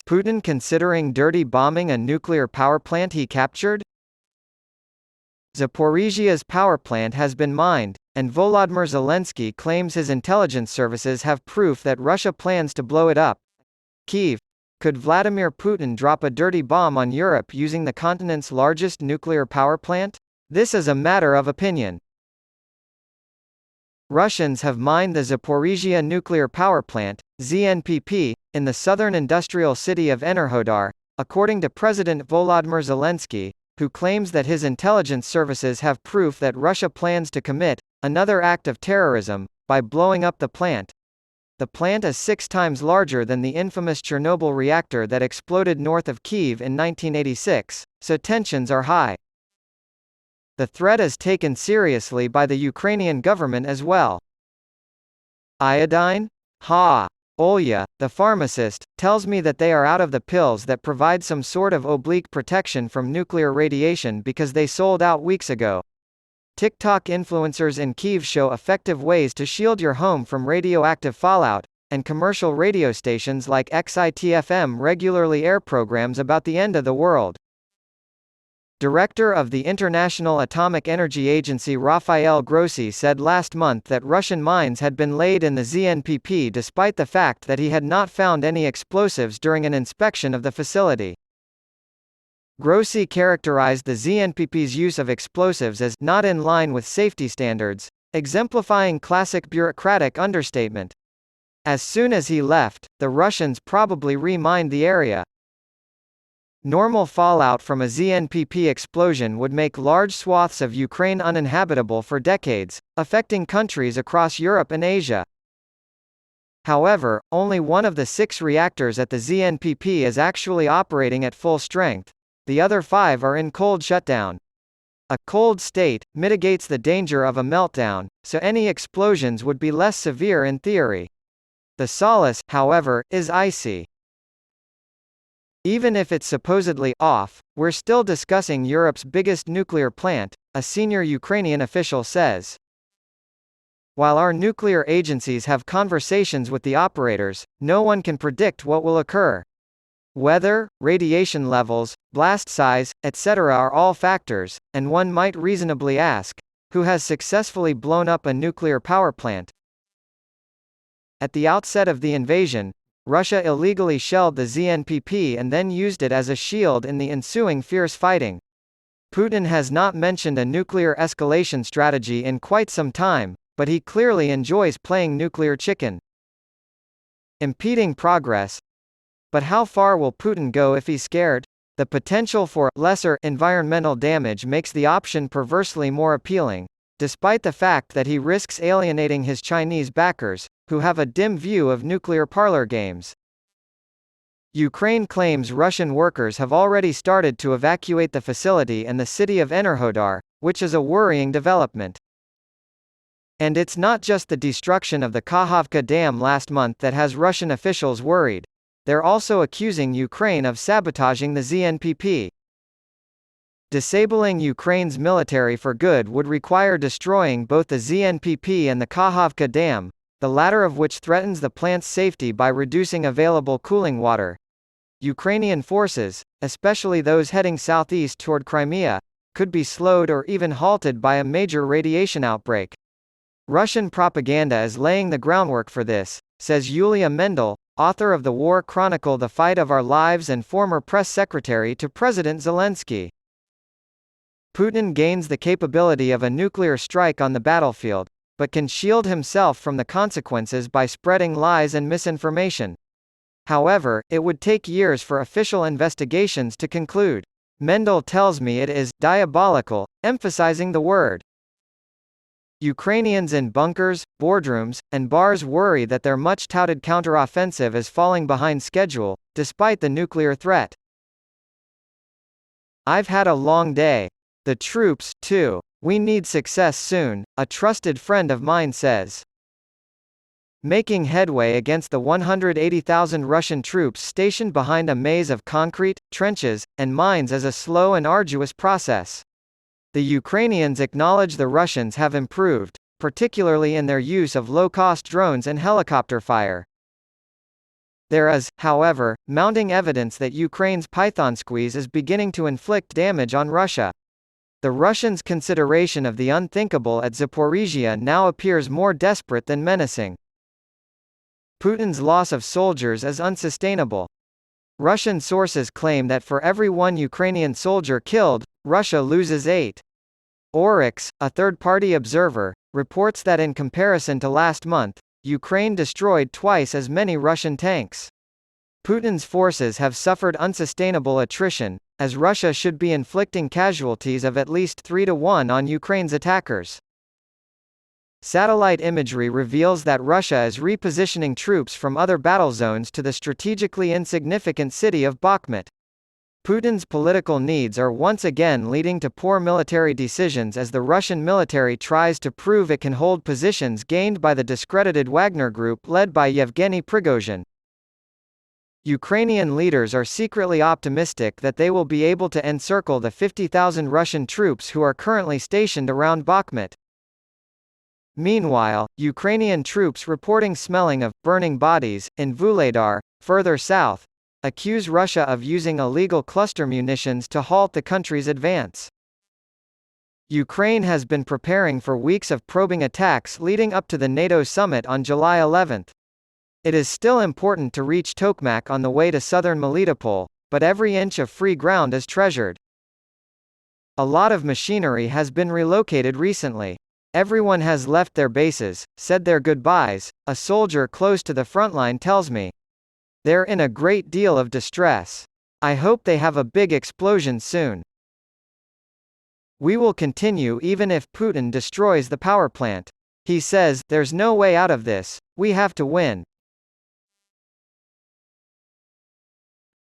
Putin considering dirty bombing a nuclear power plant he captured? Zaporizhia's power plant has been mined, and Volodymyr Zelensky claims his intelligence services have proof that Russia plans to blow it up. Kyiv. Could Vladimir Putin drop a dirty bomb on Europe using the continent's largest nuclear power plant? This is a matter of opinion. Russians have mined the Zaporizhia nuclear power plant, ZNPP, in the southern industrial city of Enerhodar, according to President Volodymyr Zelensky, who claims that his intelligence services have proof that Russia plans to commit another act of terrorism by blowing up the plant. The plant is 6 times larger than the infamous Chernobyl reactor that exploded north of Kyiv in 1986, so tensions are high. The threat is taken seriously by the Ukrainian government as well. Iodine? Ha! Olya, the pharmacist, tells me that they are out of the pills that provide some sort of oblique protection from nuclear radiation because they sold out weeks ago. TikTok influencers in Kyiv show effective ways to shield your home from radioactive fallout, and commercial radio stations like XIT-FM regularly air programs about the end of the world. Director of the International Atomic Energy Agency Rafael Grossi said last month that Russian mines had been laid in the ZNPP despite the fact that he had not found any explosives during an inspection of the facility. Grossi characterized the ZNPP's use of explosives as not in line with safety standards, exemplifying classic bureaucratic understatement. As soon as he left, the Russians probably re-mined the area. Normal fallout from a ZNPP explosion would make large swaths of Ukraine uninhabitable for decades, affecting countries across Europe and Asia. However, only one of the 6 reactors at the ZNPP is actually operating at full strength. The other 5 are in cold shutdown. A cold state mitigates the danger of a meltdown, so any explosions would be less severe in theory. The solace, however, is icy. Even if it's supposedly off, we're still discussing Europe's biggest nuclear plant, a senior Ukrainian official says. While our nuclear agencies have conversations with the operators, no one can predict what will occur. Weather, radiation levels, blast size, etc. are all factors, and one might reasonably ask, who has successfully blown up a nuclear power plant? At the outset of the invasion, Russia illegally shelled the ZNPP and then used it as a shield in the ensuing fierce fighting. Putin has not mentioned a nuclear escalation strategy in quite some time, but he clearly enjoys playing nuclear chicken. Impeding progress. But how far will Putin go if he's scared? The potential for lesser environmental damage makes the option perversely more appealing, despite the fact that he risks alienating his Chinese backers, who have a dim view of nuclear parlor games. Ukraine claims Russian workers have already started to evacuate the facility and the city of Enerhodar, which is a worrying development. And it's not just the destruction of the Kakhovka Dam last month that has Russian officials worried. They're also accusing Ukraine of sabotaging the ZNPP. Disabling Ukraine's military for good would require destroying both the ZNPP and the Kakhovka Dam, the latter of which threatens the plant's safety by reducing available cooling water. Ukrainian forces, especially those heading southeast toward Crimea, could be slowed or even halted by a major radiation outbreak. Russian propaganda is laying the groundwork for this, says Yulia Mendel, author of the war chronicle The Fight of Our Lives and former press secretary to President Zelensky. Putin gains the capability of a nuclear strike on the battlefield, but can shield himself from the consequences by spreading lies and misinformation. However, it would take years for official investigations to conclude. Mendel tells me it is diabolical, emphasizing the word. Ukrainians in bunkers, boardrooms, and bars worry that their much-touted counteroffensive is falling behind schedule, despite the nuclear threat. I've had a long day. The troops, too. We need success soon, a trusted friend of mine says. Making headway against the 180,000 Russian troops stationed behind a maze of concrete, trenches, and mines is a slow and arduous process. The Ukrainians acknowledge the Russians have improved, particularly in their use of low-cost drones and helicopter fire. There is, however, mounting evidence that Ukraine's Python squeeze is beginning to inflict damage on Russia. The Russians' consideration of the unthinkable at Zaporizhia now appears more desperate than menacing. Putin's loss of soldiers is unsustainable. Russian sources claim that for every one Ukrainian soldier killed, Russia loses 8. Oryx, a third-party observer, reports that in comparison to last month, Ukraine destroyed twice as many Russian tanks. Putin's forces have suffered unsustainable attrition, as Russia should be inflicting casualties of at least 3-1 on Ukraine's attackers. Satellite imagery reveals that Russia is repositioning troops from other battle zones to the strategically insignificant city of Bakhmut. Putin's political needs are once again leading to poor military decisions as the Russian military tries to prove it can hold positions gained by the discredited Wagner Group led by Yevgeny Prigozhin. Ukrainian leaders are secretly optimistic that they will be able to encircle the 50,000 Russian troops who are currently stationed around Bakhmut. Meanwhile, Ukrainian troops reporting smelling of burning bodies in Vuhledar, further south, accuse Russia of using illegal cluster munitions to halt the country's advance. Ukraine has been preparing for weeks of probing attacks leading up to the NATO summit on July 11. It is still important to reach Tokmak on the way to southern Melitopol, but every inch of free ground is treasured. A lot of machinery has been relocated recently. Everyone has left their bases, said their goodbyes, a soldier close to the frontline tells me. They're in a great deal of distress. I hope they have a big explosion soon. We will continue even if Putin destroys the power plant. He says, there's no way out of this, we have to win.